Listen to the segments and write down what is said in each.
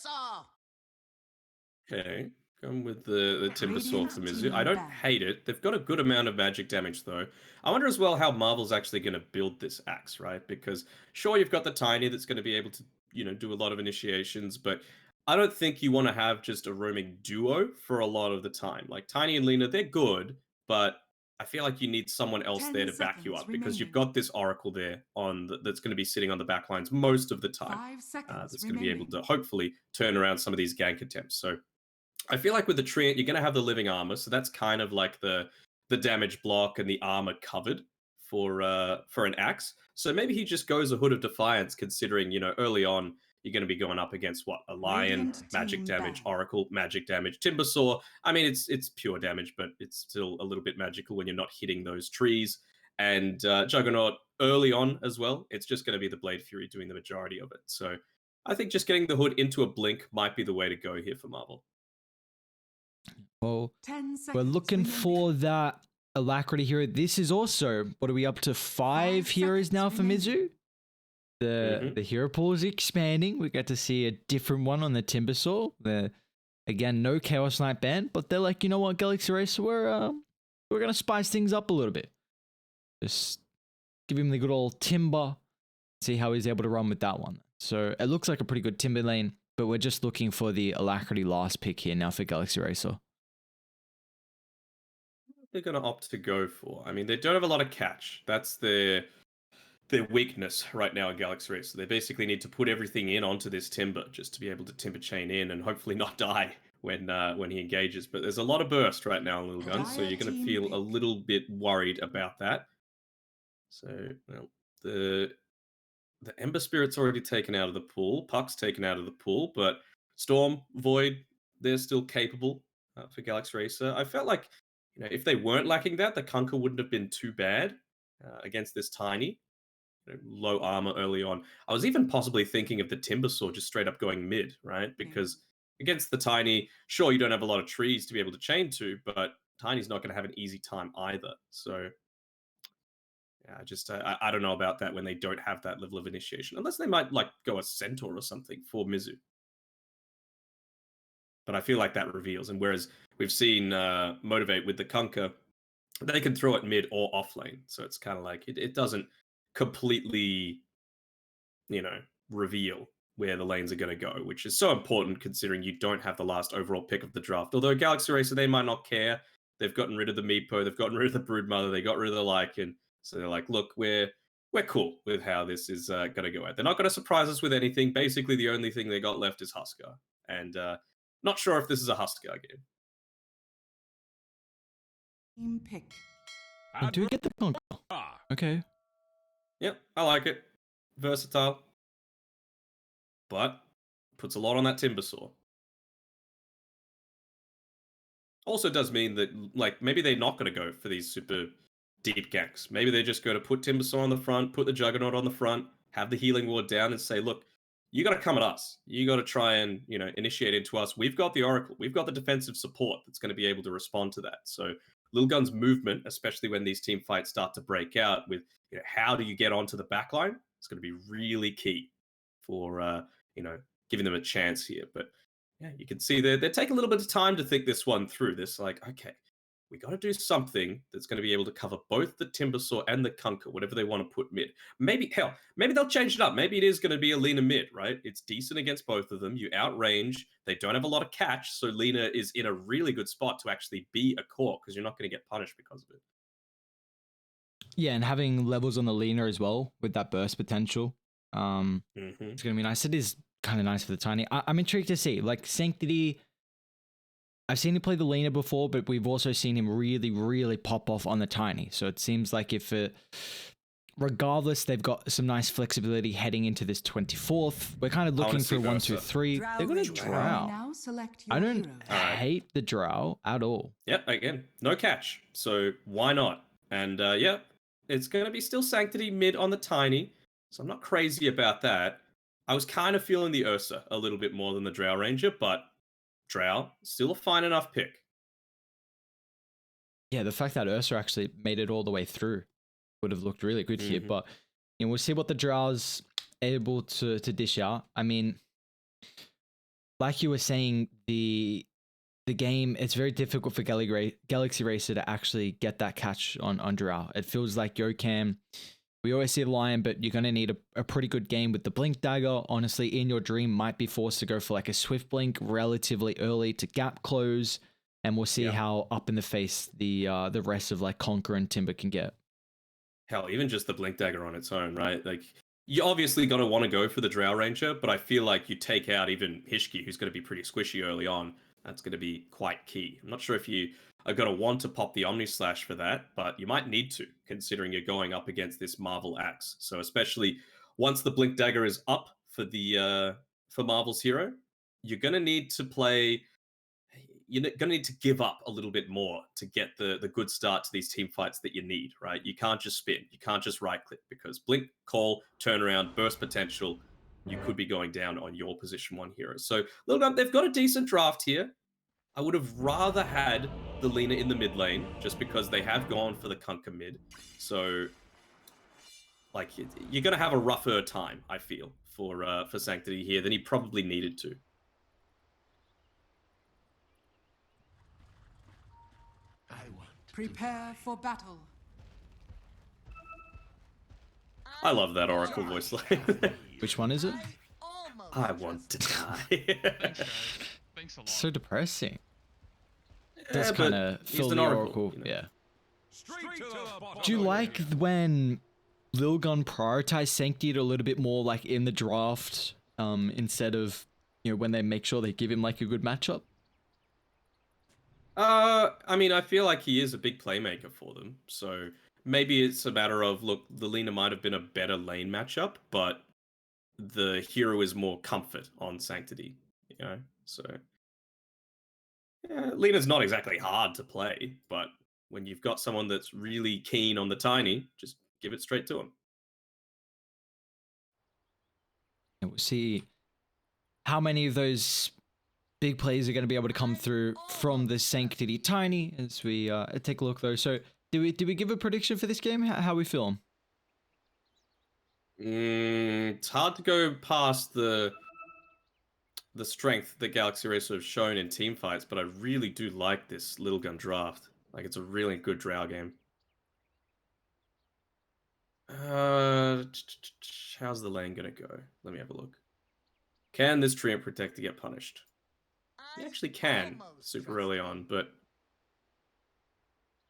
Timbersaw. Okay, come with the Timber Saw Radiant for Mizu. team I don't back. hate it. They've got a good amount of magic damage though. I wonder as well how Marvel's actually going to build this axe, right? Because sure, you've got the Tiny that's going to be able to, do a lot of initiations, but I don't think you want to have just a roaming duo for a lot of the time. Like Tiny and Lena, they're good, but I feel like you need someone else 10 there to back you seconds up because you've remaining. got this Oracle there that's going to be sitting on the back lines most of the time. 5 seconds That's going to be able remaining. to hopefully turn around some of these gank attempts. So I feel like with the Treant, you're going to have the living armor, so that's kind of like the damage block and the armor covered for an axe. So maybe he just goes a Hood of Defiance, considering early on you're going to be going up against what, a lion, Radiant magic team damage, back. oracle, magic damage, Timbersaw. I mean, it's pure damage, but it's still a little bit magical when you're not hitting those trees. And Juggernaut early on as well. It's just going to be the Blade Fury doing the majority of it. So I think just getting the Hood into a blink might be the way to go here for Marvel. Well, 10 seconds we're looking remaining. for that alacrity hero. This is also, what are we up to? 5 heroes seconds now for remaining. Mizu. The hero pool is expanding. We get to see a different one on the Timbersaw. Again, no Chaos Knight band, but they're like, you know what, Galaxy Racer, we're gonna spice things up a little bit. Just give him the good old Timber. See how he's able to run with that one. So it looks like a pretty good Timber lane, but we're just looking for the alacrity last pick here now for Galaxy Racer. They're going to opt to go for. I mean, they don't have a lot of catch. That's their weakness right now in Galaxy Race. So they basically need to put everything in onto this Timber just to be able to Timber chain in and hopefully not die when he engages. But there's a lot of burst right now in Lilgun, so you're going to feel a little bit worried about that. So, well, the Ember Spirit's already taken out of the pool. Puck's taken out of the pool, but Storm, Void, they're still capable for Galaxy Racer. I felt like, if they weren't lacking that, the Kunkka wouldn't have been too bad against this Tiny. Low armor early on. I was even possibly thinking of the Timbersaw just straight up going mid, right? Because against the Tiny, sure, you don't have a lot of trees to be able to chain to, but Tiny's not going to have an easy time either. So yeah, I don't know about that when they don't have that level of initiation, unless they might like go a Centaur or something for Mizu. But I feel like that reveals, and whereas we've seen Motivate with the Kunkka, they can throw it mid or off lane, so it's kind of like it doesn't completely, reveal where the lanes are going to go, which is so important considering you don't have the last overall pick of the draft. Although Galaxy Racer, they might not care. They've gotten rid of the Meepo, they've gotten rid of the Broodmother, they got rid of the Lycan. So they're like, look, we're cool with how this is going to go out. They're not going to surprise us with anything. Basically, the only thing they got left is Huskar. And not sure if this is a Huskar game. Team pick. We do get the Kunkka. Okay. Yep, I like it. Versatile. But puts a lot on that Timbersaw. Also does mean that, like, maybe they're not going to go for these super deep ganks. Maybe they just go to put Timbersaw on the front, put the Juggernaut on the front, have the healing ward down and say, look, you got to come at us. You got to try and, initiate into us. We've got the Oracle. We've got the defensive support that's going to be able to respond to that. So Lilgun's movement, especially when these team fights start to break out with, how do you get onto the backline? It's going to be really key for, giving them a chance here. But yeah, you can see they're taking a little bit of time to think this one through. This like, okay, we got to do something that's going to be able to cover both the Timbersaw and the Kunkka, whatever they want to put mid. Maybe they'll change it up. Maybe it is going to be a Lena mid, right? It's decent against both of them. You outrange. They don't have a lot of catch, so Lena is in a really good spot to actually be a core because you're not going to get punished because of it. Yeah, and having levels on the Lena as well with that burst potential. It's going to be nice. It is kind of nice for the Tiny. I'm intrigued to see. Like, Sanctity, I've seen him play the Lena before, but we've also seen him really, really pop off on the Tiny. So it seems like regardless, they've got some nice flexibility heading into this 24th. We're kind of looking for 1, 2, 3. They're going to Drow. Now select your I don't heroes. hate the Drow at all. Yep, again, no catch. So why not? And yeah, it's going to be still Sanctity mid on the Tiny. So I'm not crazy about that. I was kind of feeling the Ursa a little bit more than the Drow Ranger, but Drow, still a fine enough pick. Yeah, the fact that Ursa actually made it all the way through would have looked really good here. But we'll see what the Drow's able to dish out. I mean, like you were saying, the game, it's very difficult for Galaxy Racer to actually get that catch on Drow. It feels like Yokam, we always see the Lion, but you're going to need a pretty good game with the Blink Dagger. Honestly, in your dream, might be forced to go for like a Swift Blink relatively early to gap close, and we'll see how up in the face the rest of like Conquer and Timber can get. Hell, even just the Blink Dagger on its own, right? Like, you obviously got to want to go for the Drow Ranger, but I feel like you take out even Hishki, who's going to be pretty squishy early on. That's going to be quite key. I'm not sure if you are going to want to pop the Omni Slash for that, but you might need to, considering you're going up against this Marvel Axe. So especially once the Blink Dagger is up for the for Marvel's hero, you're going to need to play. You're going to need to give up a little bit more to get the good start to these team fights that you need, right? You can't just spin. You can't just right click because blink, call, turnaround, burst potential, you could be going down on your position 1 hero. So, Lilgun, they've got a decent draft here. I would have rather had the Lina in the mid lane just because they have gone for the Kunkka mid. So, like, you're going to have a rougher time, I feel, for Sanctity here than he probably needed to. Prepare for battle. I love that Oracle voice line. Which one is it? I want to die. Thanks a lot. So depressing. That's kind of Phil the Oracle. You know? Yeah. Do you like when Lilgun prioritized Sanctity a little bit more, like in the draft, instead of, you know, when they make sure they give him like a good matchup? I mean, I feel like he is a big playmaker for them, so maybe it's a matter of, look, the Lina might have been a better lane matchup, but the hero is more comfort on Sanctity, you know? So, yeah, Lina's not exactly hard to play, but when you've got someone that's really keen on the Tiny, just give it straight to him. And we'll see how many of those big plays are going to be able to come through from the Sanctity Tiny as we take a look though. So do we give a prediction for this game? How are we feeling? It's hard to go past the strength that Galaxy Racer have shown in team fights, but I really do like this Lilgun draft. Like, it's a really good Drow game. How's the lane gonna go? Let me have a look. Can this Treant Protector get punished? You actually can super early on, but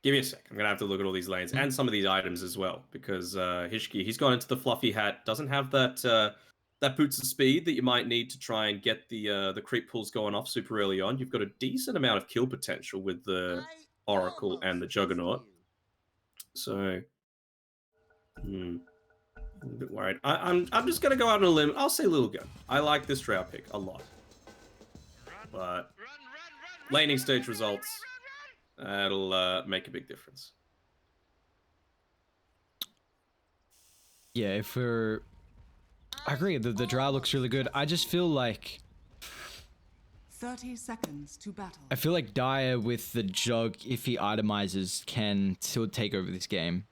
give me a sec. I'm going to have to look at all these lanes and some of these items as well, because Hishki, he's gone into the fluffy hat, doesn't have that that boots of speed that you might need to try and get the creep pulls going off super early on. You've got a decent amount of kill potential with the Oracle and the Juggernaut. So, I'm a bit worried. I'm just going to go out on a limb. I'll say Lilgun. I like this Drow pick a lot. But laning stage results, that'll make a big difference. Yeah, I agree, the Drow looks really good. I just feel like 30 seconds to battle. I feel like Dire with the Jug, if he itemizes, can still take over this game.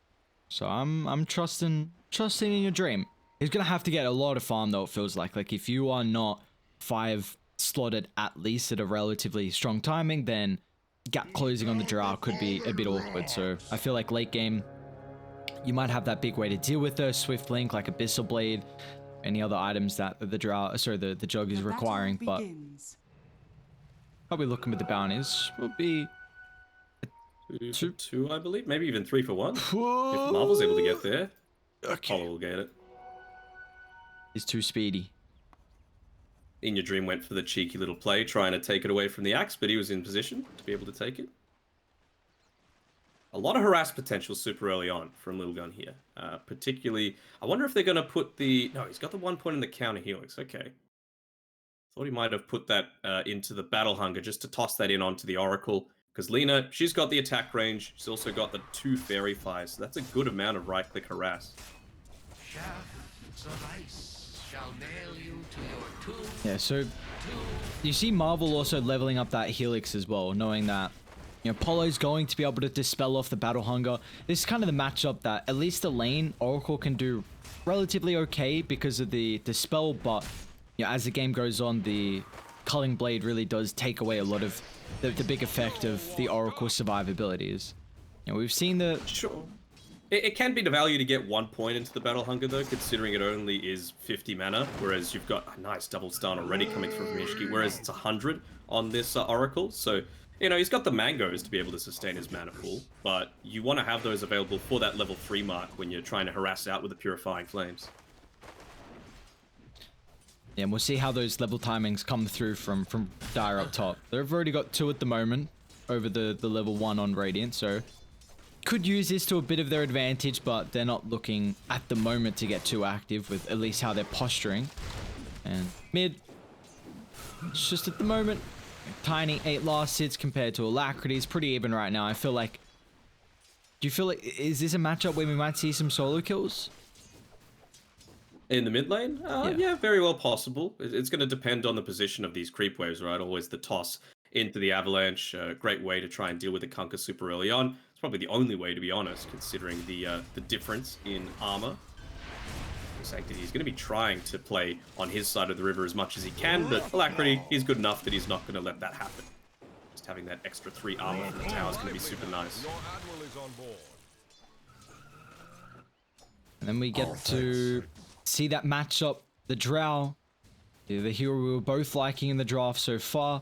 So I'm trusting in your dream. He's gonna have to get a lot of farm though, it feels like. Like, if you are not 5 slotted at least at a relatively strong timing, then gap closing on the Drow could be a bit awkward. So I feel like late game, you might have that big way to deal with a Swift Link, like Abyssal Blade, any other items that the Drow, sorry, the Jug is requiring. But probably looking with the bounties will be 2, I believe, maybe even 3 for 1. If Marvel's able to get there, Apollo will get it. He's too speedy. In Your Dream went for the cheeky little play, trying to take it away from the axe, but he was in position to be able to take it. A lot of harass potential super early on from Lilgun here. Particularly, I wonder if they're going to put the... No, he's got the 1 point in the counter helix. Okay. Thought he might have put that into the Battle Hunger just to toss that in onto the Oracle. Because Lina, she's got the attack range. She's also got the 2 Fairy Fires. So that's a good amount of right-click harass. Yeah, so you see Marvel also leveling up that helix as well, knowing that, you know, Polo's going to be able to dispel off the Battle Hunger. This is kind of the matchup that at least the lane Oracle can do relatively okay because of the spell, but you know, as the game goes on, the Culling Blade really does take away a lot of the big effect of the Oracle survivabilities. You know, we've seen the... Sure. It can be the value to get 1 point into the Battle Hunger, though, considering it only is 50 mana, whereas you've got a nice double stun already coming through from Ishki, whereas it's 100 on this Oracle. So, you know, he's got the mangoes to be able to sustain his mana pool, but you want to have those available for that level 3 mark when you're trying to harass out with the Purifying Flames. Yeah, and we'll see how those level timings come through from Dire up top. They've already got 2 at the moment over the level 1 on Radiant, so could use this to a bit of their advantage, but they're not looking at the moment to get too active with at least how they're posturing. And mid, it's just at the moment, tiny 8 last hits compared to Alacrity is pretty even right now. I feel like, do you feel like, is this a matchup where we might see some solo kills? In the mid lane? Yeah, very well possible. It's going to depend on the position of these creep waves, right? Always the toss into the Avalanche, a great way to try and deal with the Kunkka super early on. It's probably the only way, to be honest, considering the difference in armor. Sanctity, he's going to be trying to play on his side of the river as much as he can, but Alacrity, he's good enough that he's not going to let that happen. Just having that extra 3 armor from the tower is going to be super nice. And then we get to see that matchup, the Drow, the hero we were both liking in the draft so far,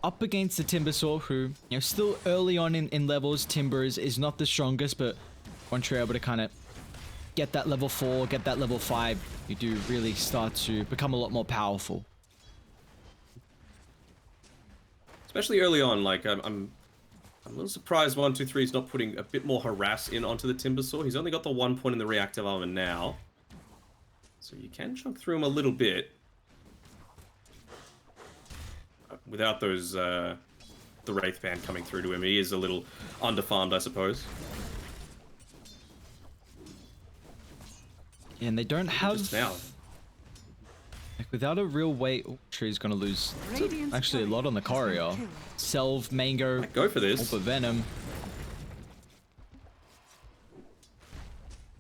up against the Timbersaw, who, you know, still early on in levels. Timber is not the strongest, but once you're able to kind of get that level 4, get that level 5, you do really start to become a lot more powerful. Especially early on, like, I'm a little surprised 123 is not putting a bit more harass in onto the Timbersaw. He's only got the 1 point in the reactive armor now, so you can chunk through him a little bit. Without those, the Wraith Band coming through to him, he is a little underfarmed, I suppose. Yeah, and they don't have... Just now. Like, without a real way... Oh, Tree's gonna lose actually a lot on the Courier. Selv, Mango, Go for this. Ulpa Venom.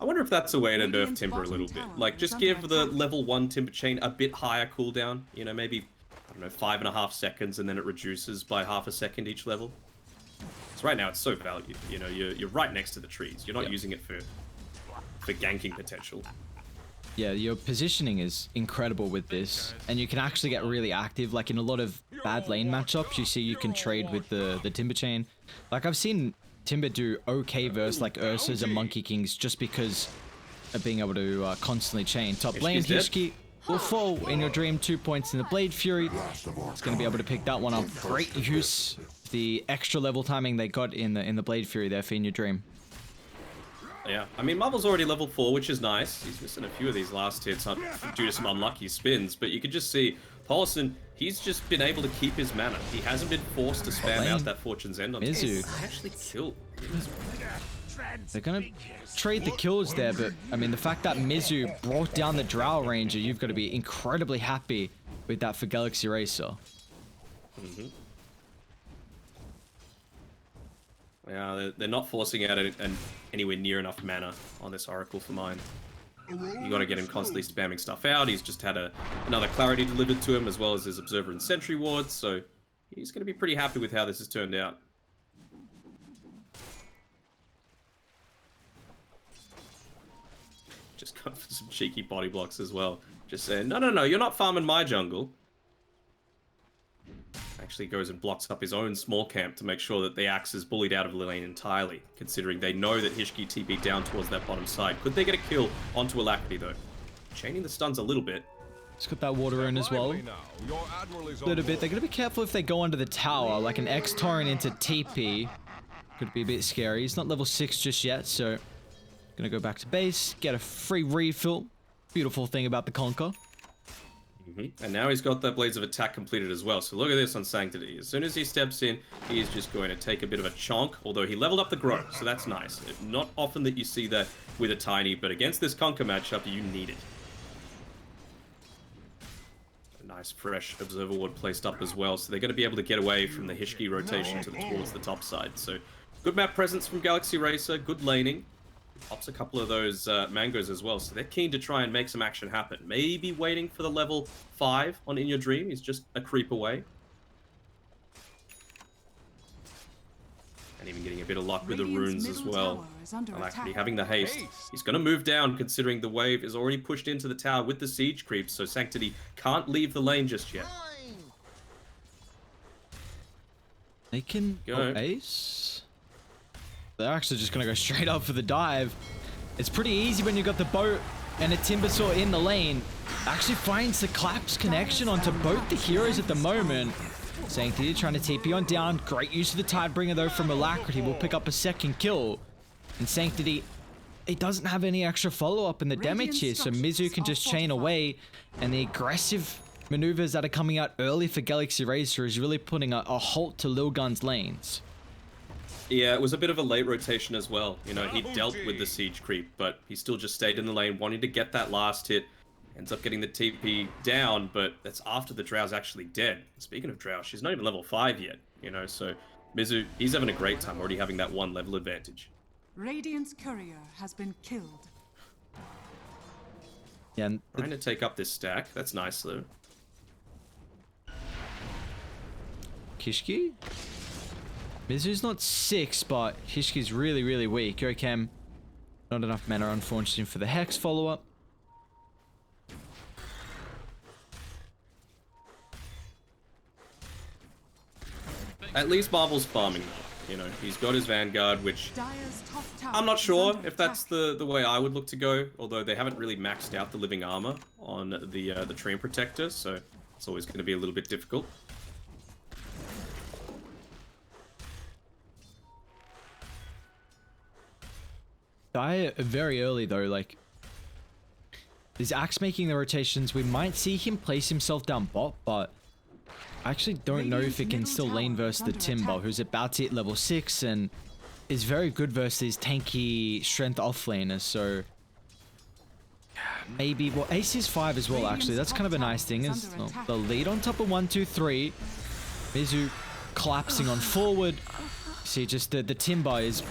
I wonder if that's a way to nerf Timber a little bit. Like, just give the level 1 Timber Chain a bit higher cooldown. You know, maybe, I don't know, 5.5 seconds, and then it reduces by half a second each level. So right now it's so valued. You know, you're right next to the trees. You're not using it for ganking potential. Yeah, your positioning is incredible with this, and you can actually get really active. Like in a lot of bad lane matchups, you see you can trade with the Timber Chain. Like I've seen Timber do okay versus like Ursas and Monkey Kings just because of being able to constantly chain. Top lane, Hishki will fall in your dream. 2 points in the Blade Fury. It's going to be able to pick that one up. Great use. The extra level timing they got in the Blade Fury there for in your dream. Yeah, I mean, Marvel's already level 4, which is nice. He's missing a few of these last hits due to some unlucky spins, but you could just see Paulson, he's just been able to keep his mana. He hasn't been forced to spam out that Fortune's End on Mizu. Actually killed. They're going to trade the kills there, but I mean, the fact that Mizu brought down the Drow Ranger, you've got to be incredibly happy with that for Galaxy Racer. Yeah, they're not forcing out anywhere near enough mana on this Oracle for mine. You got to get him constantly spamming stuff out. He's just had another Clarity delivered to him, as well as his Observer and Sentry wards, so he's going to be pretty happy with how this has turned out. Just going for some cheeky body blocks as well. Just saying, no, you're not farming my jungle. Actually goes and blocks up his own small camp to make sure that the Axe is bullied out of the lane entirely, considering they know that Hishki TP down towards that bottom side. Could they get a kill onto Alacrity, though? Chaining the stuns a little bit. He's got that water in as well. A little bit. They're going to be careful if they go under the tower, like an X-Torrent into TP. Could be a bit scary. He's not level 6 just yet, so going to go back to base, get a free refill. Beautiful thing about the Conquer. And now he's got that Blades of Attack completed as well. So look at this on Sanctity. As soon as he steps in, he is just going to take a bit of a chonk, although he leveled up the Grow, so that's nice. Not often that you see that with a Tiny, but against this Conquer matchup, you need it. A nice fresh Observer Ward placed up as well, so they're going to be able to get away from the Hishki rotation towards the top side. So good map presence from Galaxy Racer, good laning. Pops a couple of those mangoes as well, so they're keen to try and make some action happen. Maybe waiting for the level 5 on In Your Dream. He's just a creep away. And even getting a bit of luck with the runes as well. Alacrity having the haste. He's going to move down considering the wave is already pushed into the tower with the siege creeps, so Sanctity can't leave the lane just yet. They can go ace. They're actually just going to go straight up for the dive. It's pretty easy when you've got the boat and a Timbersaw in the lane. Actually finds the collapse connection onto both the heroes at the moment. Sanctity trying to TP on down. Great use of the Tidebringer though from Alacrity. Will pick up a second kill. And Sanctity, it doesn't have any extra follow-up in the damage here. So Mizu can just chain away. And the aggressive maneuvers that are coming out early for Galaxy Racer is really putting a halt to Lilgun's lanes. Yeah, it was a bit of a late rotation as well. You know, he dealt with the siege creep, but he still just stayed in the lane, wanting to get that last hit. Ends up getting the TP down, but that's after the Drow's actually dead. Speaking of Drow, she's not even level 5 yet, you know, so Mizu, he's having a great time already having that 1 level advantage. Radiant's courier has been killed. Yeah, and trying to take up this stack. That's nice though. Kishki? Mizu's not 6, but Kishki's really, really weak. Yokem, not enough mana, unfortunately, for the Hex follow-up. At least Marvel's farming. You know, he's got his Vanguard, which I'm not sure if that's the way I would look to go. Although they haven't really maxed out the living armor on the Treant Protector, so it's always going to be a little bit difficult. Die very early though, like is Axe making the rotations. We might see him place himself down bot, but I actually don't know if it can still lane versus the Timber, who's about to hit level 6 and is very good versus these tanky strength offlaners. So maybe, well, Ace is 5 as well actually. That's kind of a nice thing, is the lead on top of 1, 2, 3. Mizu collapsing on forward. See, just the Timber is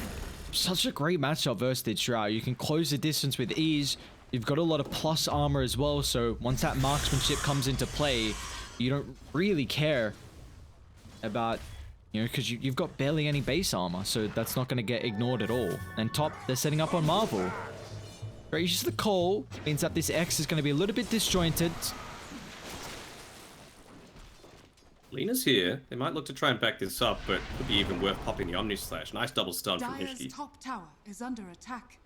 such a great matchup versus the Drow. You can close the distance with ease. You've got a lot of plus armor as well, so once that marksmanship comes into play, you don't really care about, you know, because you've got barely any base armor, so that's not going to get ignored at all. And top, they're setting up on Marvel. Great use of the call means that this X is going to be a little bit disjointed. Lena's here. They might look to try and back this up, but could be even worth popping the Omni Slash. Nice double stun from Dyer's Hishki. top tower is under attack.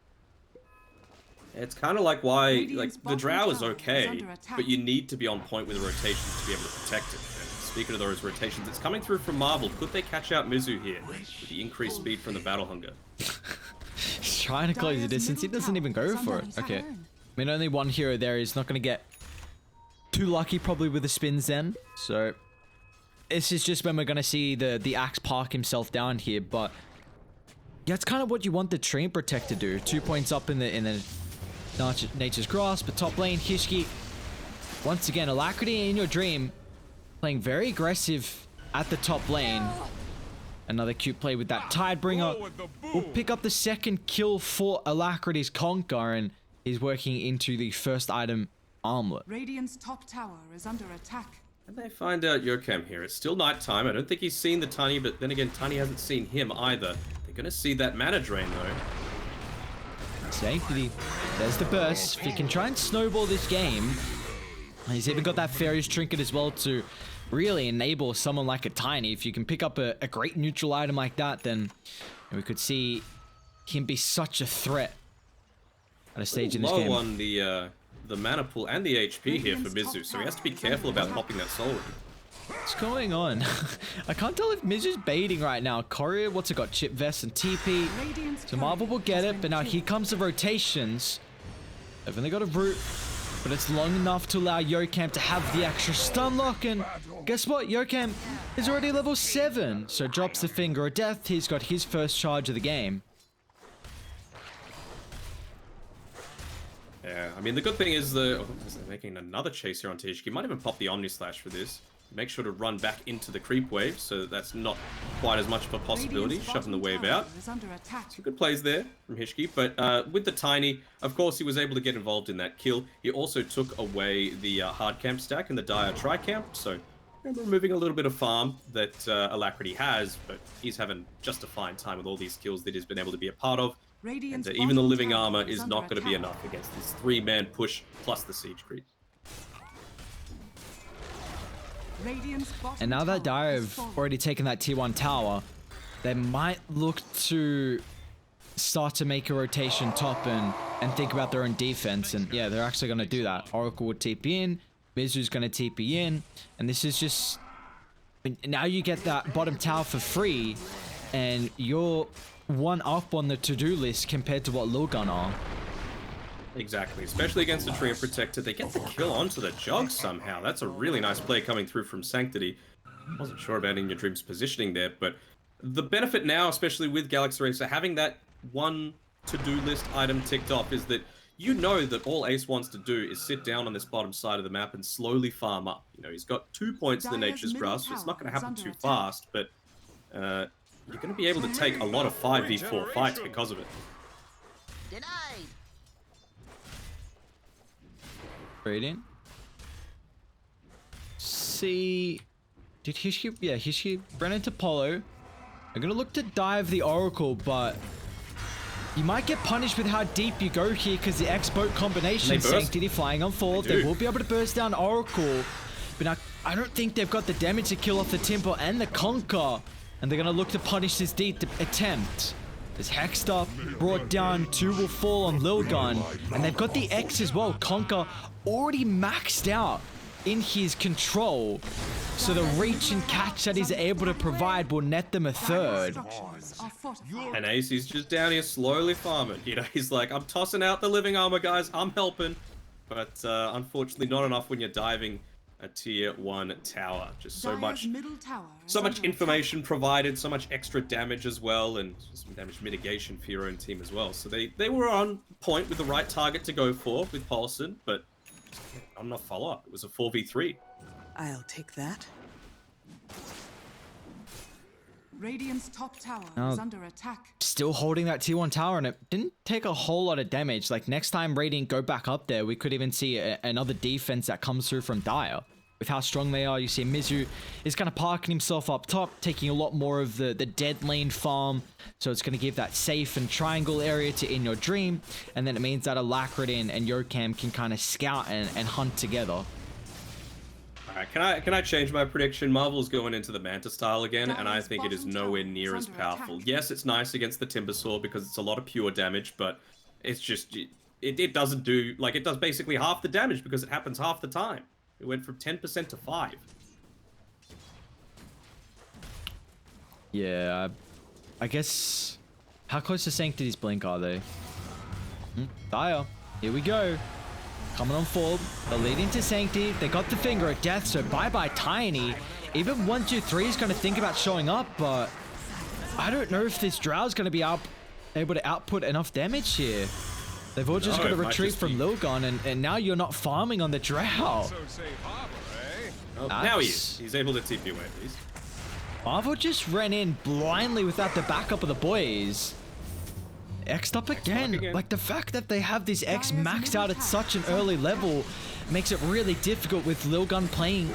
It's kind of like why, Radiant's like, the Drow is bottom tower is okay, under attack. but you need to be on point with the rotations to be able to protect it. And speaking of those rotations, it's coming through from Marvel. Could they catch out Mizu here with the increased speed from the Battle Hunger? He's trying to close the distance. He doesn't even go for it. Okay. I mean, only one hero there is not going to get too lucky probably with the spins then. So this is just when we're going to see the Axe park himself down here. But yeah, it's kind of what you want the Treant Protector to do. 2 points up in the Nature's Grasp, but top lane, Hishki. Once again, Alacrity In Your Dream playing very aggressive at the top lane. Another cute play with that Tidebringer. We'll pick up the second kill for Alacrity's Conquer, and he's working into the first item, Armlet. Radiant's top tower is under attack. And they find out Yokem here. It's still nighttime. I don't think he's seen the Tiny, but then again, Tiny hasn't seen him either. They're going to see that mana drain, though. Sanctity. There's the burst. If he can try and snowball this game, he's even got that Fairy's Trinket as well to really enable someone like a Tiny. If you can pick up a great neutral item like that, then we could see him be such a threat at a stage in this game. Low on the mana pool and the HP here for Mizu, so he has to be careful about popping that soul ring. What's going on? I can't tell if Mizu's baiting right now. Courier, what's it got? Chip Vest and TP. So Marvel will get it, but now here comes the rotations. They've only got a root, but it's long enough to allow Yokem to have the extra stun lock, and guess what? Yokem is already level 7, so drops the Finger of Death. He's got his first charge of the game. Yeah, I mean, the good thing is they're making another chase here on Tishki. Might even pop the Omni Slash for this. make sure to run back into the creep wave, so that's not quite as much of a possibility, Radiant's shoving the bottom wave out. tower is under attack. Some good plays there from Hishki, but with the Tiny, of course, he was able to get involved in that kill. He also took away the hard camp stack and the Dire tri-camp, so removing a little bit of farm that Alacrity has, but he's having just a fine time with all these kills that he's been able to be a part of. Radiant's And even the bottom living tower armor is under not going to be attack. enough against this 3-man push plus the siege creep. Radiant's bottom And now that tower Dire has have fallen. already taken that T1 tower, they might look to start to make a rotation top and think about their own defense. And yeah, they're actually going to do that. Oracle would TP in, Mizu's going to TP in, and this is just... Now you get that bottom tower for free, and you're one up on the to-do list compared to what Lilgun are. Exactly, especially against the Treant Protector. They get the kill onto the Jug somehow. That's a really nice play coming through from Sanctity. Wasn't sure about In Your Dream's positioning there, but the benefit now, especially with Galaxy Racer, having that one to-do list item ticked off is that you know that all Ace wants to do is sit down on this bottom side of the map and slowly farm up. You know, he's got 2 points in the Dire's Nature's middle Grasp, so it's not going to tower happen is too under fast, but you're going to be able to take a lot of 5v4 fights because of it. Denied. Radiant. See... Did Hishki... Yeah, Hishki ran into Polo. I'm going to look to dive the Oracle, but... You might get punished with how deep you go here because the X-Boat combination, They burst. Sanctity flying on forward. They They do. will be able to burst down Oracle. But now, I don't think they've got the damage to kill off the Timber and the Conquer. And they're going to look to punish this deep attempt. There's Hexed up, brought down, 2 will fall on Lilgun. And they've got the X as well. Conquer already maxed out in his control. So the reach and catch that he's able to provide will net them a Dire's third. structures are fortified. And Ace is just down here slowly farming. You know, he's like, I'm tossing out the living armor, guys. I'm helping. But unfortunately, not enough when you're diving a tier 1 tower. Just so Dire's much, middle tower is so much under information provided, so much extra damage as well, and some damage mitigation for your own team as well. So they were on point with the right target to go for with Paulson, but not enough follow-up. It was a 4v3. I'll take that. Radiant's top tower Now- is under attack. Still holding that T1 tower, and it didn't take a whole lot of damage. Like, next time Radiant go back up there, we could even see another defense that comes through from Dire. With how strong they are, you see Mizu is kind of parking himself up top, taking a lot more of the dead lane farm. So it's going to give that safe and triangle area to In Your Dream. And then it means that Alacrity and Yokam can kind of scout and hunt together. Alright, can I change my prediction? Marvel's going into the Manta style again, and I think it is nowhere near as powerful. Yes, it's nice against the Timbersaw because it's a lot of pure damage, but it's just... It doesn't do... Like, it does basically half the damage because it happens half the time. It went from 10% to 5%. Yeah, I guess... How close to Sanctity's blink are they? Dire. Here we go. Coming on forward. They're leading to Sanctity. They got the Finger of Death, so bye-bye Tiny. Even 1, 2, 3 is going to think about showing up, but... I don't know if this Drow's going to be able to output enough damage here. They've all just No, got to it might retreat just from be- Lilgun, and now you're not farming on the Drow. Oh, now he is. He's able to TP away at least. Marvel just ran in blindly without the backup of the boys. X'd up again. again. Like, the fact that they have this X Dire's maxed middle out at tower such an is under early attack. level makes it really difficult with Lilgun playing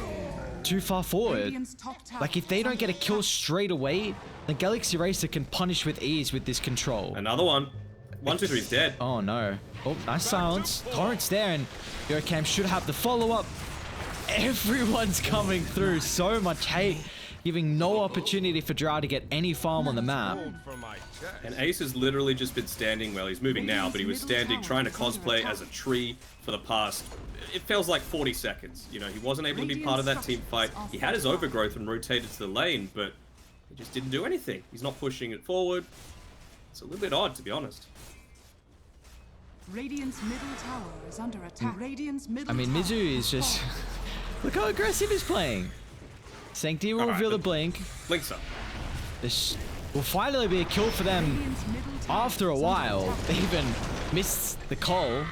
too far forward. Radiant's top tower Like, if they is don't under get a kill attack. straight away, then Galaxy Racer can punish with ease with this control. Another one. 1, 2, 3 is dead. Oh no. Oh, nice silence. Torrent's there, and Yokam should have the follow-up. Everyone's coming through. So much hate, giving no opportunity for Drow to get any farm on the map. And Ace has literally just been standing, well, he's moving now, but he was standing trying to cosplay as a tree for the past, it feels like 40 seconds. You know, he wasn't able to be part of that team fight. He had his overgrowth and rotated to the lane, but he just didn't do anything. He's not pushing it forward. It's a little bit odd, to be honest. Radiant's middle tower is under attack. Radiant's middle I mean, tower Mizu is has just... fallen. Look how aggressive he's playing. Sanctity will Alright, reveal the but- blink. Blinks up. This will finally be a kill for them Radiant's middle tower after a is under while. attack. They even missed the call.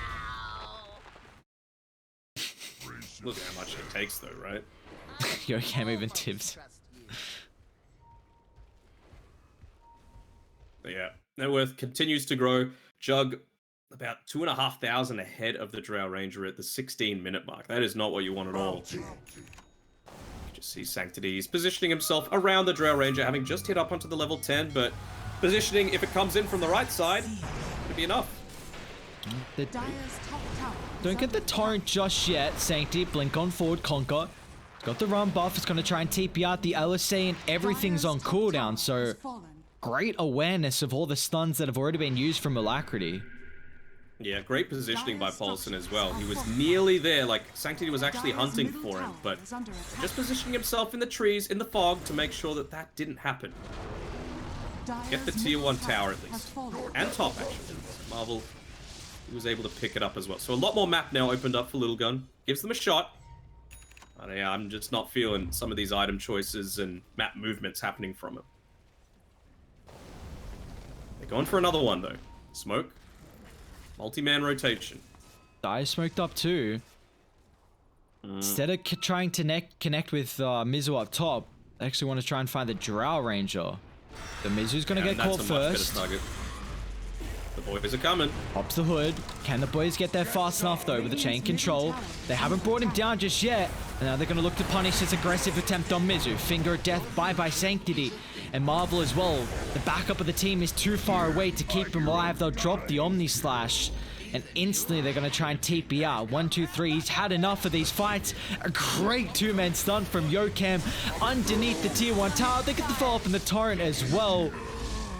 Look at how much it takes, though, right? Yokam even tips. But yeah, net worth continues to grow. Jug about 2,500 ahead of the Drow Ranger at the 16-minute mark. That is not what you want at all. You just see Sanctity. He's positioning himself around the Drow Ranger, having just hit up onto the level 10, but positioning, if it comes in from the right side, it'll be enough. Dire's top tower Don't get the torrent just yet. Sanctity, blink on forward, conquer. It's got the run buff. It's going to try and TP out the LSA, and everything's on cooldown, so great awareness of all the stuns that have already been used from Alacrity. Yeah, great positioning by Paulson as well. He was nearly there, like Sanctity was actually hunting for him, but just positioning himself in the trees, in the fog, to make sure that that didn't happen. Get the tier 1 tower at least. And top, actually. Marvel, he was able to pick it up as well. So a lot more map now opened up for Lilgun. Gives them a shot. But yeah, I'm just not feeling some of these item choices and map movements happening from him. They're going for another one, though. Smoke. Multi-man rotation. Die smoked up too. Instead of trying to connect with Mizu up top, they actually want to try and find the Drow Ranger. The Mizu's going to get caught first. The boys are coming. Pops the hood. Can the boys get there fast enough though with the chain control? They haven't brought him down just yet. And now they're going to look to punish this aggressive attempt on Mizu. Finger of Death, bye-bye Sanctity. And Marvel as well. The backup of the team is too far away to keep him alive. They'll drop the Omni Slash. And instantly they're going to try and TP out. 1, 2, 3. He's had enough of these fights. A great two-man stun from Yokam underneath the tier 1 tower. They get the follow-up in the torrent as well.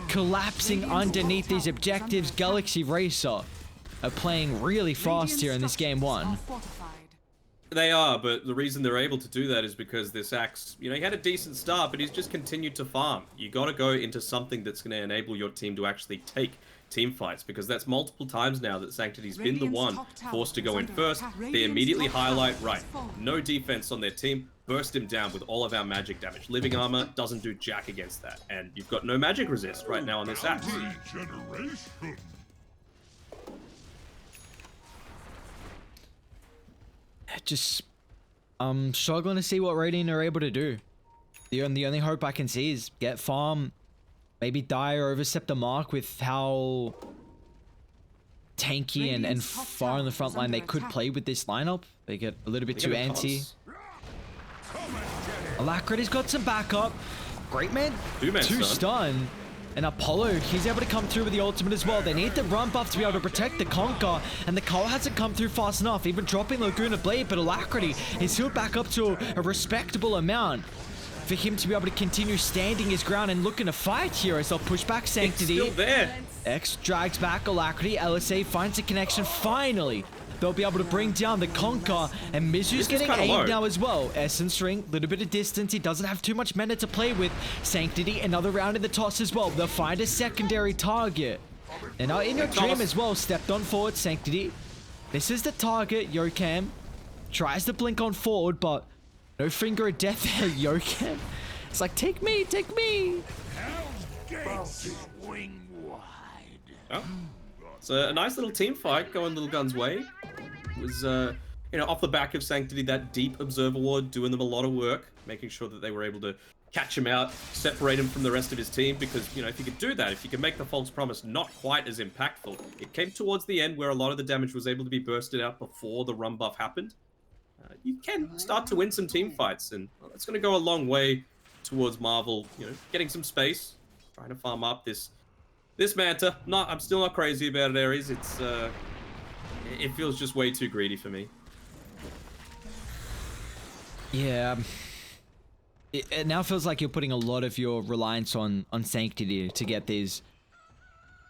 Collapsing underneath these objectives. Galaxy Racer are playing really fast here in this game 1. They are, but the reason they're able to do that is because this Axe, you know, he had a decent start, but he's just continued to farm. You got to go into something that's going to enable your team to actually take team fights, because that's multiple times now that Sanctity's been the one forced to go in first. They immediately highlight, right, no defense on their team, burst him down with all of our magic damage. Living armor doesn't do jack against that, and you've got no magic resist right now on this Axe. Just struggling to see what Radiant are able to do. The only hope I can see is get farm, maybe die or overstep the mark with how tanky and far in the front line they could play with this lineup. They get a little bit too anti. Alacrity's got some backup. Great man, two stun. And Apollo, he's able to come through with the ultimate as well. They need the run buff to be able to protect the Conquer, and the Cull hasn't come through fast enough, even dropping Laguna Blade, but Alacrity is healed back up to a respectable amount for him to be able to continue standing his ground and looking to fight here as they'll push back Sanctity. It's still there. X drags back Alacrity, LSA finds a connection finally. They'll be able to bring down the Conquer, and Mizu's getting aimed now as well. Essence Ring, little bit of distance. He doesn't have too much mana to play with. Sanctity, another round in the toss as well. They'll find a secondary target. And now in your dream as well, stepped on forward, Sanctity. This is the target, Yokam. Tries to blink on forward, but no finger of death there, Yokam. It's like, take me, take me. Oh. It's a nice little team fight going Lilgun's way. It was, you know, off the back of Sanctity, that deep Observer Ward doing them a lot of work, making sure that they were able to catch him out, separate him from the rest of his team, because, you know, if you could do that, if you could make the False Promise not quite as impactful, it came towards the end where a lot of the damage was able to be bursted out before the run buff happened. You can start to win some team fights, and it's going to go a long way towards Marvel, you know, getting some space, trying to farm up this Manta. I'm still not crazy about it, Ares. It's it feels just way too greedy for me. Yeah. It now feels like you're putting a lot of your reliance on Sanctity to get these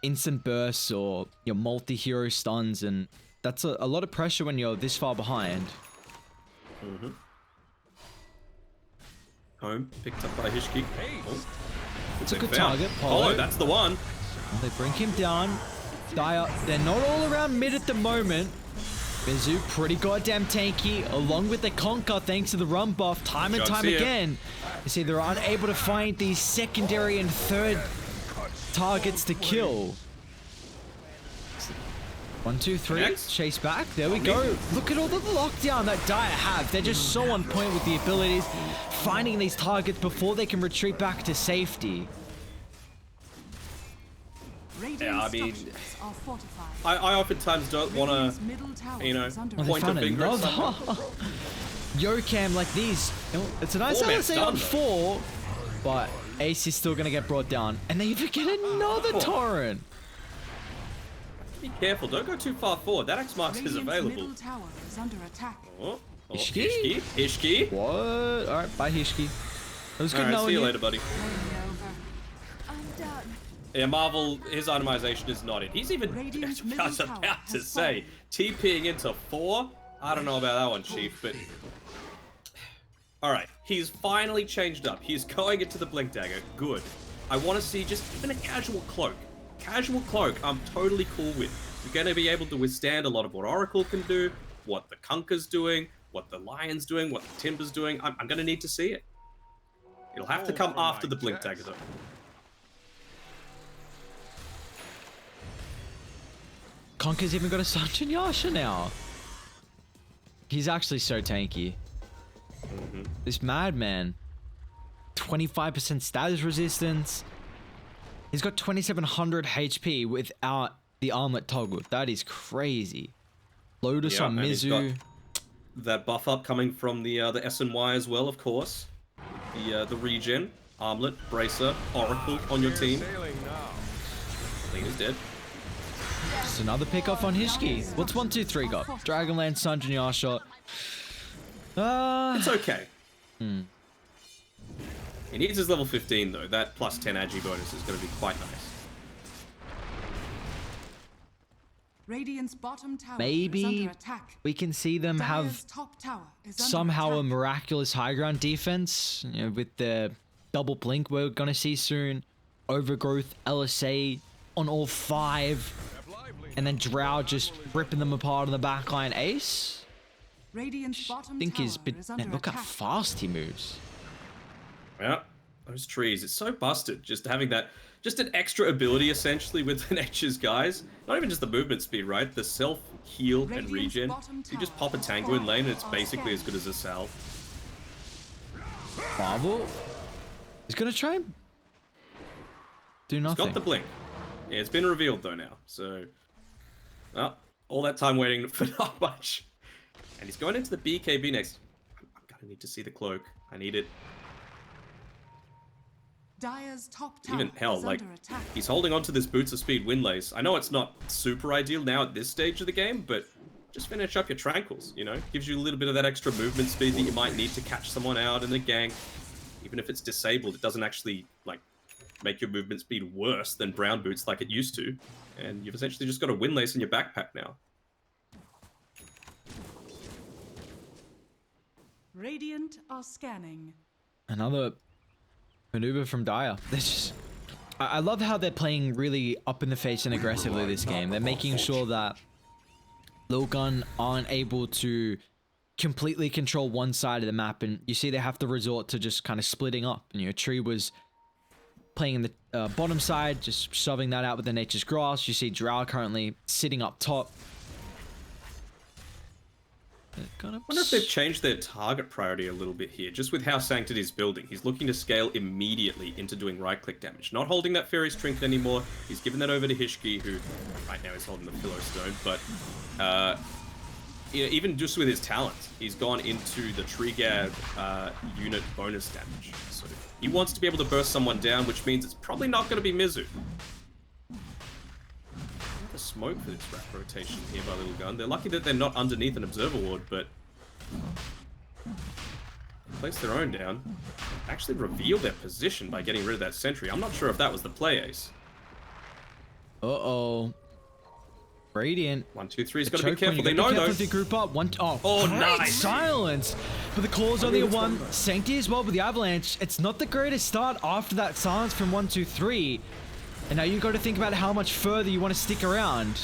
instant bursts or your multi-hero stuns, and that's a lot of pressure when you're this far behind. Home, picked up by Hishki. Oh. It's a good target, Polo, that's the one. They bring him down. Dire, they're not all around mid at the moment. Mizu, pretty goddamn tanky, along with the Conquer thanks to the run buff time and time again. You see, they're unable to find these secondary and third targets to kill. 1, 2, 3. Next. Chase back. There we go. Look at all the lockdown that Dire have. They're just so on point with the abilities, finding these targets before they can retreat back to safety. Yeah, I mean, Structures are fortified. I oftentimes don't want Radiant's to, middle tower you know, is under They point a found finger at another. someone. Yo-Cam like these. It's a nice Four-man's LSA on done, 4, but Ace is still going to get brought down. And they even get another torrent. Be careful, don't go too far forward. That X marks is Radiant's available. middle tower is under attack. Oh, Hishki? Hishki. What? Alright, bye Hishki. It was good Alright, knowing see you you. later, buddy. I'm done. Yeah, Marvel, his itemization is not in. He's even, Radiant's I was middle tower about to has say, TPing into 4? I don't know about that one, Chief, but... Alright, he's finally changed up. He's going into the Blink Dagger. Good. I want to see just even a casual cloak. Casual cloak, I'm totally cool with. You're going to be able to withstand a lot of what Oracle can do, what the Kunker's doing, what the Lion's doing, what the Timber's doing. I'm going to need to see it. It'll have to come after the Blink Dagger, though. Conker's even got a Sanjin Yasha now. He's actually so tanky. This madman. 25% status resistance. He's got 2700 HP without the armlet toggle. That is crazy. Lotus on and he's Mizu. got that buff up coming from the SNY as well, of course. The regen, armlet, bracer, Oracle on your team. Lena's dead. Just another pick off on Hishki. What's 1, 2, 3 got? Dragonlance, Sanjin Yasha. It's okay. He needs his level 15 though. That plus 10 agi bonus is going to be quite nice. Radiant's bottom tower is Maybe under attack. we can see them Dire's have top tower is under somehow a attack. miraculous high ground defense, you know, with the double blink we're gonna see soon, overgrowth, LSA on all 5, and then Drow just ripping them apart on the backline. Ace, Radiant's bottom I think tower he's been. is under Man, look how attack. fast he moves. Yeah, those trees. It's so busted. Just having that, just an extra ability essentially with the nature's guys. Not even just the movement speed, right? The self heal and Radiant's regen. bottom You just tower pop a is tango in lane and it's falling. basically as good as a salve. Marvel, he's gonna try and do He's nothing. got the blink. Yeah, it's been revealed though now. So, well, all that time waiting for not much. And he's going into the BKB next. I'm gonna need to see the cloak. I need it. Dire's top tower Even hell, is like, under attack. he's holding on to this Boots of Speed Windlace. I know it's not super ideal now at this stage of the game, but just finish up your Tranquils, you know? Gives you a little bit of that extra movement speed that you might need to catch someone out in a gank. Even if it's disabled, it doesn't actually, like, make your movement speed worse than Brown Boots like it used to. And you've essentially just got a Windlace in your backpack now. Radiant are scanning. Another maneuver from Dire. They're just, I love how they're playing really up in the face and aggressively this game. They're making sure that Lilgun aren't able to completely control one side of the map, and you see they have to resort to just kind of splitting up. And, you know, Tree was playing in the bottom side, just shoving that out with the Nature's Grass. You see Drow currently sitting up top. I wonder if they've changed their target priority a little bit here, just with how Sanctity is building. He's looking to scale immediately into doing right-click damage. Not holding that Fairy's Trinket anymore. He's given that over to Hishki, who right now is holding the Pillow Stone. But you know, even just with his talent, he's gone into the Trigger unit bonus damage. So he wants to be able to burst someone down, which means it's probably not going to be Mizu. The smoke for this wrap rotation here by Lilgun. They're lucky that they're not underneath an observer ward, but place their own down. Actually reveal their position by getting rid of that sentry. I'm not sure if that was the play, Ace. Uh-oh. Radiant. 1, 2, 3's The got to be choke point, careful. you They gotta know be though. careful if you group up. Oh, great nice. silence. But the claw's only a 1. Sanctity as well with the avalanche. It's not the greatest start after that silence from 1, 2, 3. And now you got to think about how much further you want to stick around.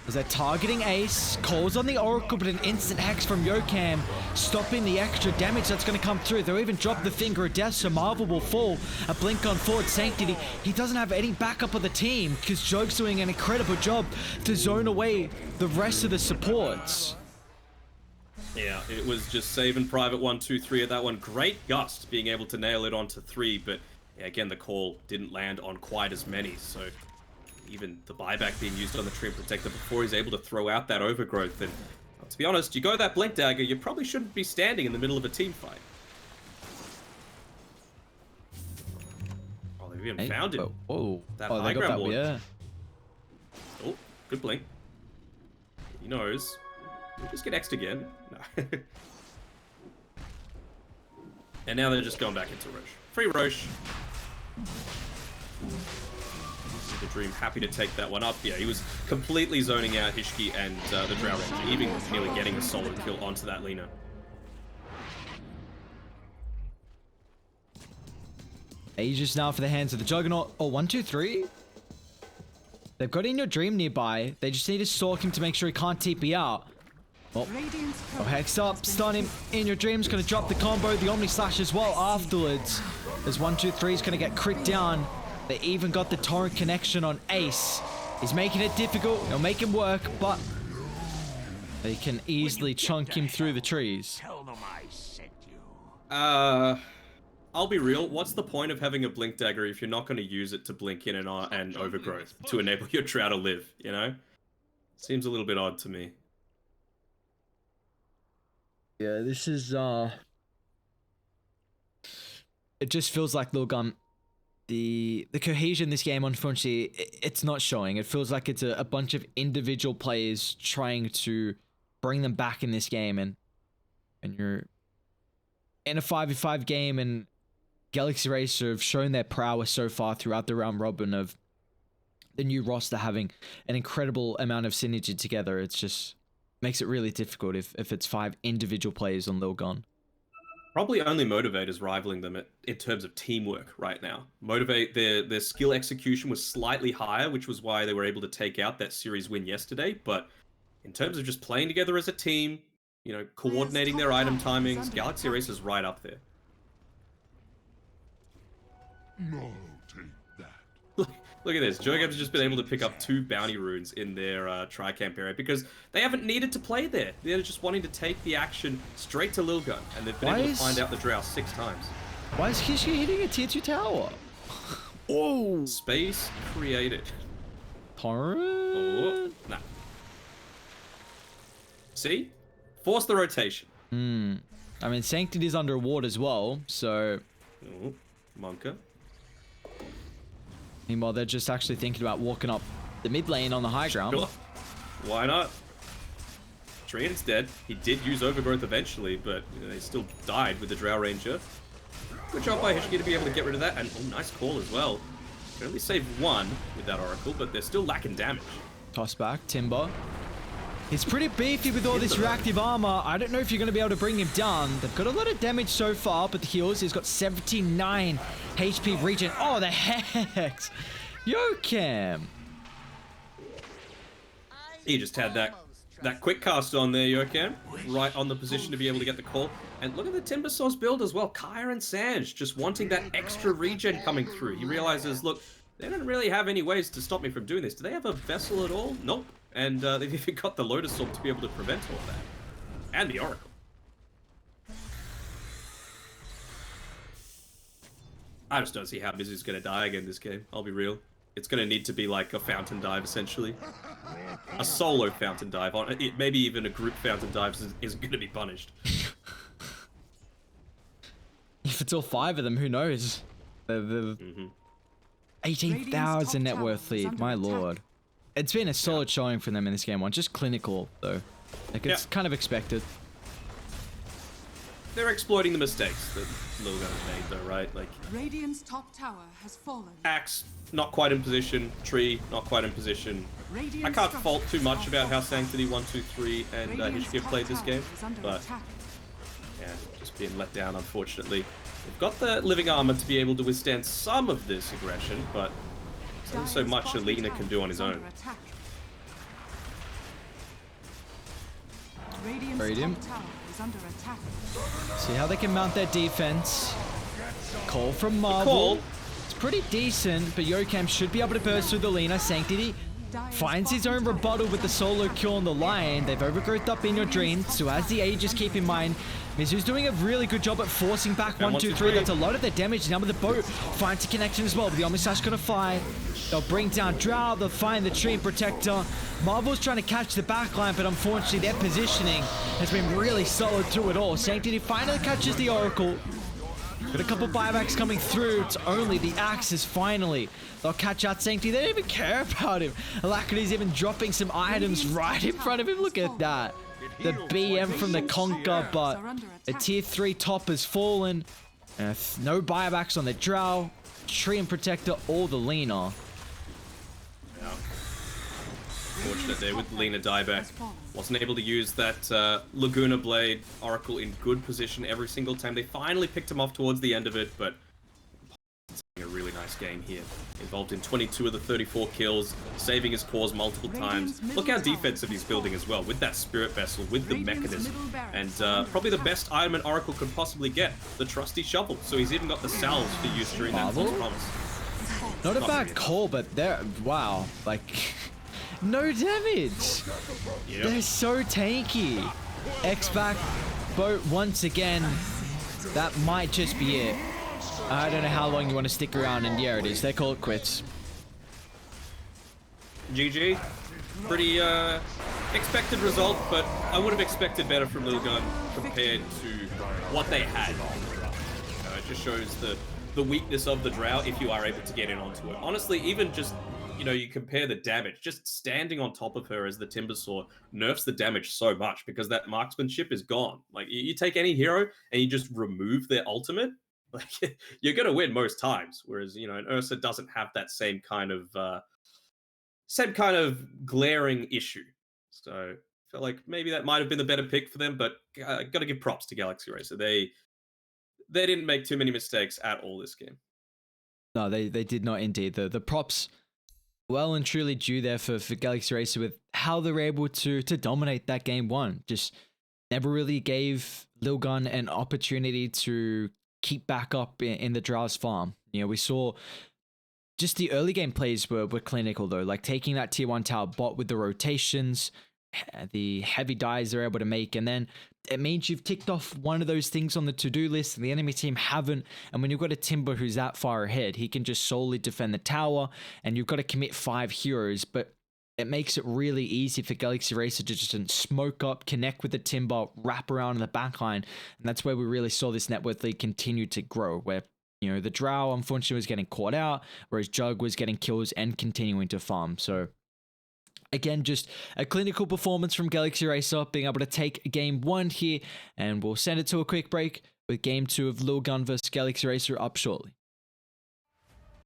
As they're targeting Ace, calls on the Oracle, but an instant hex from Yokam, stopping the extra damage that's going to come through. They'll even drop the Finger of Death, so Marvel will fall. A blink on forward Sanctity. He doesn't have any backup of the team, because Joke's doing an incredible job to zone away the rest of the supports. Yeah, it was just saving Private 1, 2, 3 at that one. Great Gust being able to nail it onto 3, but yeah, again, the call didn't land on quite as many, so even the buyback being used on the Treant Protector before he's able to throw out that overgrowth. And to be honest, you go that Blink Dagger, you probably shouldn't be standing in the middle of a team fight. Oh, they've even found it. Whoa. That Oh, high they got ground that, ward. yeah. Oh, good blink. He knows. We'll just get X'd again. No. And now they're just going back into Roche. Free Roche. The Dream happy to take that one up. Yeah, he was completely zoning out Hishki and the Drow Ranger, even nearly getting a solo kill onto that Lina. Aegis now for the hands of the Juggernaut. Oh, 1, 2, 3. They've got In Your Dream nearby. They just need to stalk him to make sure he can't TP out. Oh, hex up, stun him. In Your Dream's gonna drop the combo, the Omni Slash as well afterwards. As 1, 2, 3 is gonna get crit down. They even got the torrent connection on Ace. He's making it difficult. They'll make him work, but they can easily chunk him through the trees. Tell them I sent you. I'll be real. What's the point of having a Blink Dagger if you're not going to use it to blink in and overgrowth to enable your Drow to live, you know? Seems a little bit odd to me. Yeah, this is, it just feels like Lilgun, the cohesion in this game, unfortunately, it's not showing. It feels like it's a bunch of individual players trying to bring them back in this game, and you're in a 5v5 game, and Galaxy Racer have shown their prowess so far throughout the round robin of the new roster having an incredible amount of synergy together. It's just makes it really difficult if it's 5 individual players on Lilgun. Probably only Motivate is rivaling them in terms of teamwork right now. Motivate, their skill execution was slightly higher, which was why they were able to take out that series win yesterday. But in terms of just playing together as a team, you know, coordinating their item timings, Galaxy Racer's right up there. No, take that. Look at this. Jogam's just been able to pick up 2 bounty runes in their Tricamp area because they haven't needed to play there. They're just wanting to take the action straight to Lilgun, and they've been able to find out the Drow 6 times. Why is Kishi hitting a tier 2 tower? Oh! Space created. Torrent? Oh, nah. See? Force the rotation. I mean, Sanctity's under ward as well, so... Oh, Monka. Meanwhile, they're just actually thinking about walking up the mid lane on the high ground. Sure. Why not? Treant's dead. He did use Overgrowth eventually, but you know, they still died with the Drow Ranger. Good job by Hishki to be able to get rid of that, and oh, nice call as well. Can only save 1 with that Oracle, but they're still lacking damage. Toss back, Timber. He's pretty beefy with all this reactive armor. I don't know if you're going to be able to bring him down. They've got a lot of damage so far, but the heals, he's got 79 HP regen. Oh, the hex! Yokam! He just had that quick cast on there, Yokam. Right on the position to be able to get the call. And look at the Timbersaw's build as well. Kaya and Sanj just wanting that extra regen coming through. He realizes, look, they don't really have any ways to stop me from doing this. Do they have a vessel at all? Nope. And they've even got the Lotus Orb to be able to prevent all of that. And the Oracle. I just don't see how Mizu's going to die again this game. I'll be real. It's going to need to be like a fountain dive, essentially. A solo fountain dive. Maybe even a group fountain dive isn't going to be punished. If it's all 5 of them, who knows? The 18,000 net worth lead, my lord. It's been a solid showing for them in this game 1. Just clinical, though. Like, it's kind of expected. They're exploiting the mistakes that Lilgun made, though, right? Like, Radiant's top tower has fallen. Axe, not quite in position. Tree, not quite in position. I can't fault too much about how Sanctity 1, 2, 3 and Hishki have played this game, but yeah, just being let down, unfortunately. They've got the living armor to be able to withstand some of this aggression, but there's only so much Alina can do on his own. Radiant's Buried him. top tower is under attack. See how they can mount their defense. Call from Marvel. Call. It's pretty decent, but Yokam should be able to burst through the Lina. Sanctity finds his own rebuttal with the solo kill on the Lion. They've overgrowthed up in your dream, so as the Aegis, keep in mind, Mizu's doing a really good job at forcing back 1, 2, 3. That's a lot of their damage. Now with the boat, finds a connection as well. But the Omnislash gonna fly. They'll bring down Drow. They'll find the Tree Protector. Marvel's trying to catch the backline, but unfortunately their positioning has been really solid through it all. Sanctity finally catches the Oracle. Got a couple buybacks coming through. It's only the Axes finally. They'll catch out Sanctity. They don't even care about him. Alacrity's even dropping some items right in front of him. Look at that. The BM from the Conquer, but a tier 3 top has fallen. No buybacks on the Drow, Tree and Protector, or the Lina. Yeah. Fortunate there with Lina dieback. Wasn't able to use that Laguna Blade Oracle in good position every single time. They finally picked him off towards the end of it, but it's a really nice game here. Involved in 22 of the 34 kills, saving his cause multiple times. Look how defensive he's building as well, with that Spirit Vessel, with the Mechanism. And probably the best item an Oracle could possibly get, the Trusty Shovel. So he's even got the salves for use during that False Promise. Not a bad call, but they're... Wow. Like... no damage! Yep. They're so tanky. X-Back boat once again. That might just be it. I don't know how long you want to stick around, and yeah, it is. They call it quits. GG. Pretty expected result, but I would have expected better from Lilgun compared to what they had. It just shows the weakness of the Drow if you are able to get in onto it. Honestly, even just, you know, you compare the damage, just standing on top of her as the Timbersaw nerfs the damage so much because that marksmanship is gone. Like, you take any hero and you just remove their ultimate, like, you're going to win most times. Whereas, you know, an Ursa doesn't have that same kind of glaring issue. So I feel like maybe that might have been the better pick for them, but I got to give props to Galaxy Racer. They didn't make too many mistakes at all this game. No, they did not indeed. The props well and truly due there for Galaxy Racer with how they were able to dominate that game one. Just never really gave Lilgun an opportunity to keep back up in the Drow's farm. You know, we saw just the early game plays were clinical though, like taking that tier 1 tower bot with the rotations, the heavy dives they're able to make, and then it means you've ticked off one of those things on the to-do list and the enemy team haven't. And when you've got a Timber who's that far ahead, he can just solely defend the tower and you've got to commit 5 heroes, but it makes it really easy for Galaxy Racer to just smoke up, connect with the Timber, wrap around in the backline. And that's where we really saw this net worth lead continue to grow, where, you know, the Drow unfortunately was getting caught out, whereas Jug was getting kills and continuing to farm. So again, just a clinical performance from Galaxy Racer, being able to take game 1 here, and we'll send it to a quick break with game 2 of Lilgun vs Galaxy Racer up shortly.